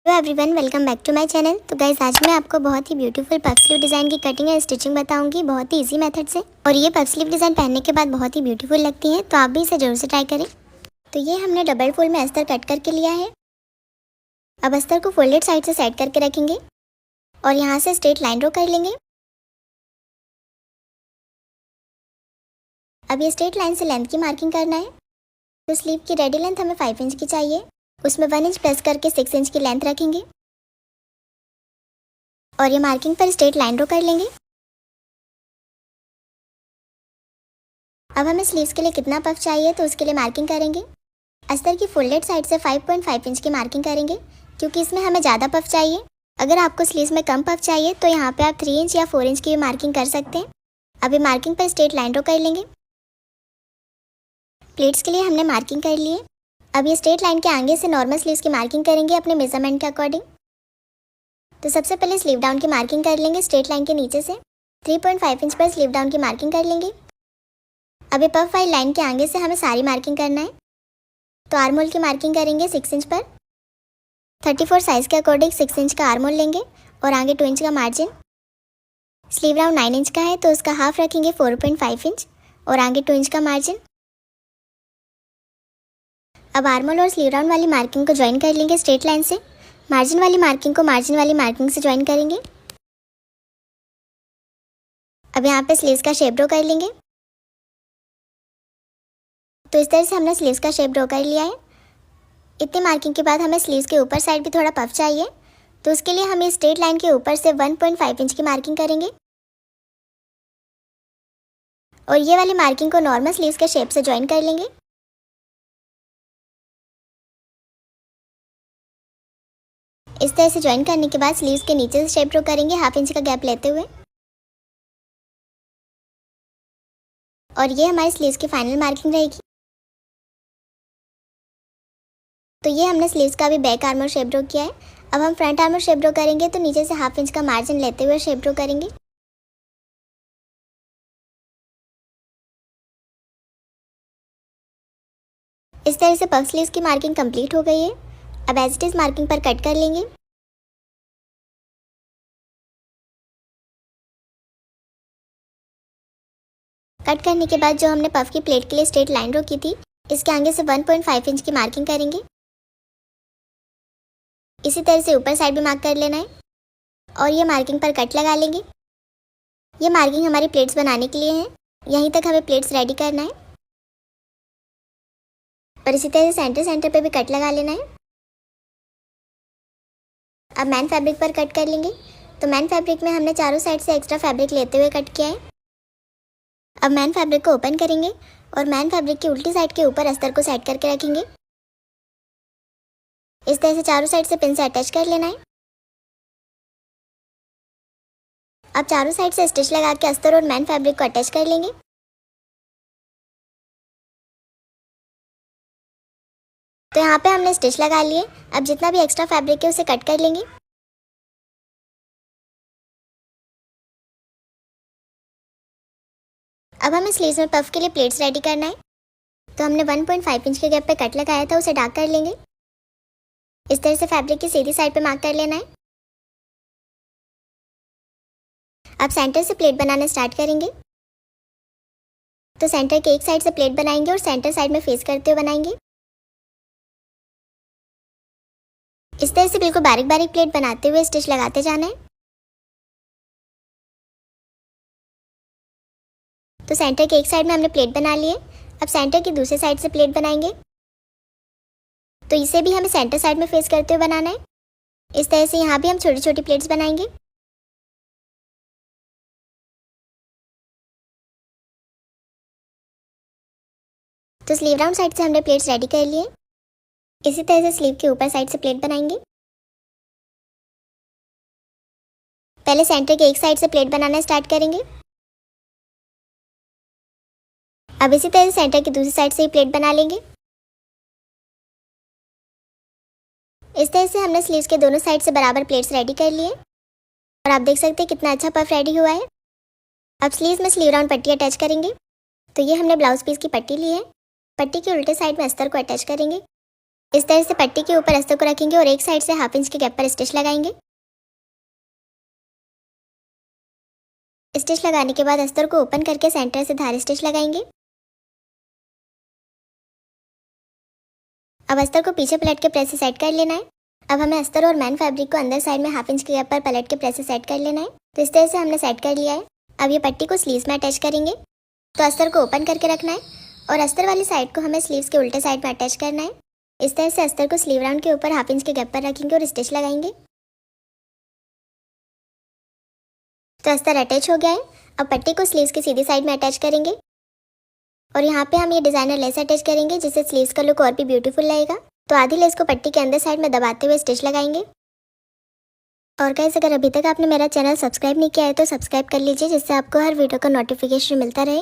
Hello everyone, welcome back to my channel. तो guys, आज मैं आपको बहुत ही ब्यूटीफुल पफ स्लीव डिज़ाइन की कटिंग एंड स्टिचिंग बताऊंगी बहुत ही इजी मेथड से। और ये पफ स्लीव डिज़ाइन पहनने के बाद बहुत ही ब्यूटीफुल लगती है, तो आप भी इसे जरूर से ट्राई करें। तो ये हमने डबल फोल्ड में अस्तर कट करके लिया है। अब अस्तर को फोल्डेड साइड से सेट करके रखेंगे और यहाँ से स्ट्रेट लाइन ड्रॉ कर लेंगे। अब ये स्ट्रेट लाइन से लेंथ की मार्किंग करना है। तो स्लीव की रेडी लेंथ हमें 5 इंच की चाहिए, उसमें 1 इंच प्लस करके 6 इंच की लेंथ रखेंगे और ये मार्किंग पर स्ट्रेट लाइन ड्रॉ कर लेंगे। अब हमें स्लीव्स के लिए कितना पफ चाहिए तो उसके लिए मार्किंग करेंगे। अस्तर की फोल्डेड साइड से 5.5 इंच की मार्किंग करेंगे, क्योंकि इसमें हमें ज़्यादा पफ चाहिए। अगर आपको स्लीव्स में कम पफ चाहिए तो यहाँ पे आप 3 इंच या 4 इंच की मार्किंग कर सकते हैं। अभी मार्किंग पर स्ट्रेट लाइन ड्रॉ कर लेंगे। प्लेट्स के लिए हमने मार्किंग कर ली है। अब ये स्ट्रेट लाइन के आगे से नॉर्मल स्लीव्स की मार्किंग करेंगे अपने मेजरमेंट के अकॉर्डिंग। तो सबसे पहले स्लीव डाउन की मार्किंग कर लेंगे स्ट्रेट लाइन के नीचे से 3.5 इंच पर स्लीव डाउन की मार्किंग कर लेंगे। अभी पफ वाली लाइन के आगे से हमें सारी मार्किंग करना है। तो आर्म होल की मार्किंग करेंगे 6 इंच पर। 34 साइज़ के अकॉर्डिंग 6 इंच का आर्म होल लेंगे और आगे 2 इंच का मार्जिन। स्लीव राउंड 9 इंच का है तो उसका हाफ रखेंगे 4.5 इंच और आगे 2 इंच का मार्जिन। अब आर्म होल और स्लीव राउंड वाली मार्किंग को ज्वाइन कर लेंगे स्ट्रेट लाइन से। मार्जिन वाली मार्किंग को मार्जिन वाली मार्किंग से ज्वाइन करेंगे। अब यहाँ पे स्लीव्स का शेप ड्रॉ कर लेंगे। तो इस तरह से हमने स्लीव्स का शेप ड्रॉ कर लिया है। इतनी मार्किंग के बाद हमें स्लीव्स के ऊपर साइड भी थोड़ा पफ चाहिए, तो उसके लिए हम इस स्ट्रेट लाइन के ऊपर से 1.5 इंच की मार्किंग करेंगे और ये वाली मार्किंग को नॉर्मल स्लीव्स के शेप से ज्वाइन कर लेंगे। इस तरह से ज्वाइन करने के बाद स्लीव्स के नीचे से शेप ड्रॉ करेंगे 1/2 इंच का गैप लेते हुए। और ये हमारी स्लीव्स की फाइनल मार्किंग रहेगी। तो ये हमने स्लीव्स का भी बैक आर्मर शेप ड्रॉ किया है। अब हम फ्रंट आर्मर शेप ड्रॉ करेंगे, तो नीचे से 1/2 इंच का मार्जिन लेते हुए शेप ड्रॉ करेंगे। इस तरह से पफ स्लीव्स की मार्किंग कंप्लीट हो गई है। अब एज इट इज मार्किंग पर कट कर लेंगे। कट करने के बाद जो हमने पफ की प्लेट के लिए स्ट्रेट लाइन ड्रॉ की थी, इसके आगे से 1.5 इंच की मार्किंग करेंगे। इसी तरह से ऊपर साइड भी मार्क कर लेना है और ये मार्किंग पर कट लगा लेंगे। ये मार्किंग हमारी प्लेट्स बनाने के लिए है। यहीं तक हमें प्लेट्स रेडी करना है और इसी तरह से सेंटर सेंटर पे भी कट लगा लेना है। अब मैन फैब्रिक पर कट कर लेंगे। तो मैन फैब्रिक में हमने चारों साइड से एक्स्ट्रा फैब्रिक लेते हुए कट किया है। अब मैन फैब्रिक को ओपन करेंगे और मैन फैब्रिक की उल्टी साइड के ऊपर अस्तर को सेट करके रखेंगे। इस तरह से चारों साइड से पिन से अटैच कर लेना है। अब चारों साइड से स्टिच लगा के अस्तर और मैन फैब्रिक को अटैच कर लेंगे। तो यहाँ पे हमने स्टिच लगा लिए। अब जितना भी एक्स्ट्रा फैब्रिक है उसे कट कर लेंगे। अब हमें स्लीव्स में पफ के लिए प्लेट्स रेडी करना है। तो हमने 1.5 इंच के गैप पे कट लगाया था, उसे डार्क कर लेंगे। इस तरह से फैब्रिक की सीधी साइड पे मार्क कर लेना है। अब सेंटर से प्लेट बनाना स्टार्ट करेंगे। तो सेंटर के एक साइड से प्लेट बनाएंगे और सेंटर साइड में फेस करते हुए बनाएंगे। इस तरह से बिल्कुल बारीक बारीक प्लेट बनाते हुए स्टिच लगाते जाना है। तो सेंटर के एक साइड में हमने प्लेट बना लिए। अब सेंटर की दूसरी साइड से प्लेट बनाएंगे। तो इसे भी हमें सेंटर साइड में फेस करते हुए बनाना है। इस तरह से यहाँ भी हम छोटी छोटी प्लेट्स बनाएंगे। तो स्लीव राउंड साइड से हमने प्लेट्स रेडी कर लिए। इसी तरह से स्लीव के ऊपर साइड से प्लेट बनाएंगे। पहले सेंटर के एक साइड से प्लेट बनाना स्टार्ट करेंगे। अब इसी तरह से सेंटर की दूसरी साइड से ही प्लेट बना लेंगे। इस तरह से हमने स्लीव्स के दोनों साइड से बराबर प्लेट्स रेडी कर लिए और आप देख सकते हैं कितना अच्छा पफ रेडी हुआ है। अब स्लीव्स में स्लीव राउंड पट्टी अटैच करेंगे। तो ये हमने ब्लाउज पीस की पट्टी ली है। पट्टी के उल्टे साइड में अस्तर को अटैच करेंगे इस तरह से पट्टी के ऊपर अस्तर को रखेंगे और एक साइड से 1/2 इंच के गैप पर स्टिच लगाएंगे। स्टिच लगाने के बाद अस्तर को ओपन करके सेंटर से धार स्टिच लगाएंगे। अब अस्तर को पीछे पलट के प्रेस से सेट कर लेना है। अब हमें अस्तर और मैन फैब्रिक को अंदर साइड में 1/2 इंच के गैप पर पलट के प्रेस से सेट कर लेना है। तो इस तरह से हमने सेट कर लिया है। अब ये पट्टी को स्लीव्स में अटैच करेंगे। तो अस्तर को ओपन करके रखना है और अस्तर वाली साइड को हमें स्लीव्स के उल्टे साइड में अटैच करना है। इस तरह से अस्तर को स्लीव राउंड के ऊपर 1/2 इंच के गैप पर रखेंगे और स्टिच लगाएंगे। तो अस्तर अटैच हो गया है। अब पट्टी को स्लीव्स की सीधी साइड में अटैच करेंगे और यहाँ पे हम ये डिजाइनर लेस अटैच करेंगे जिससे स्लीव्स का लुक और भी ब्यूटीफुल लगेगा। तो आधी लेस को पट्टी के अंदर साइड में दबाते हुए स्टिच लगाएंगे। और गाइस, अगर अभी तक आपने मेरा चैनल सब्सक्राइब नहीं किया है तो सब्सक्राइब कर लीजिए जिससे आपको हर वीडियो का नोटिफिकेशन मिलता रहे।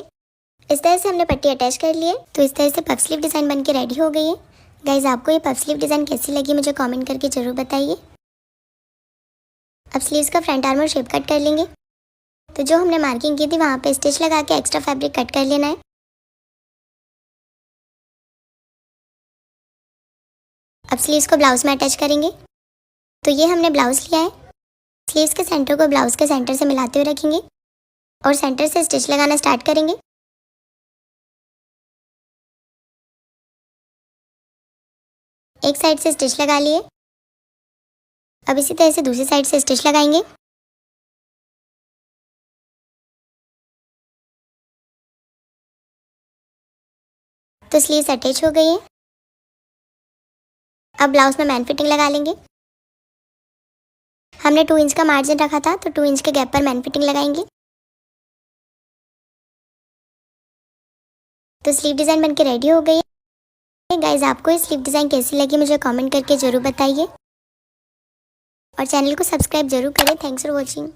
इस तरह से हमने पट्टी अटैच कर ली है। तो इस तरह से पफ स्लीव डिज़ाइन बन के रेडी हो गई है। गाइस, आपको ये पफ स्लीव डिज़ाइन कैसी लगी मुझे कमेंट करके ज़रूर बताइए। अब स्लीव्स का फ्रंट आर्म और शेप कट कर लेंगे। तो जो हमने मार्किंग की थी वहाँ पे स्टिच लगा के एक्स्ट्रा फैब्रिक कट कर लेना है। अब स्लीव्स को ब्लाउज में अटैच करेंगे। तो ये हमने ब्लाउज लिया है। स्लीव्स के सेंटर को ब्लाउज के सेंटर से मिलाते हुए रखेंगे और सेंटर से स्टिच लगाना स्टार्ट करेंगे। एक साइड से स्टिच लगा लिए। अब इसी तरह से दूसरी साइड से स्टिच लगाएंगे। तो स्लीव्स अटैच हो गई है। अब ब्लाउज में मैन फिटिंग लगा लेंगे। हमने 2 इंच का मार्जिन रखा था तो 2 इंच के गैप पर मैन फिटिंग लगाएंगे। तो स्लीव डिज़ाइन बनके रेडी हो गई है। गाइस, आपको ये स्लीव डिज़ाइन कैसी लगी मुझे कमेंट करके ज़रूर बताइए और चैनल को सब्सक्राइब जरूर करें। Thanks for watching.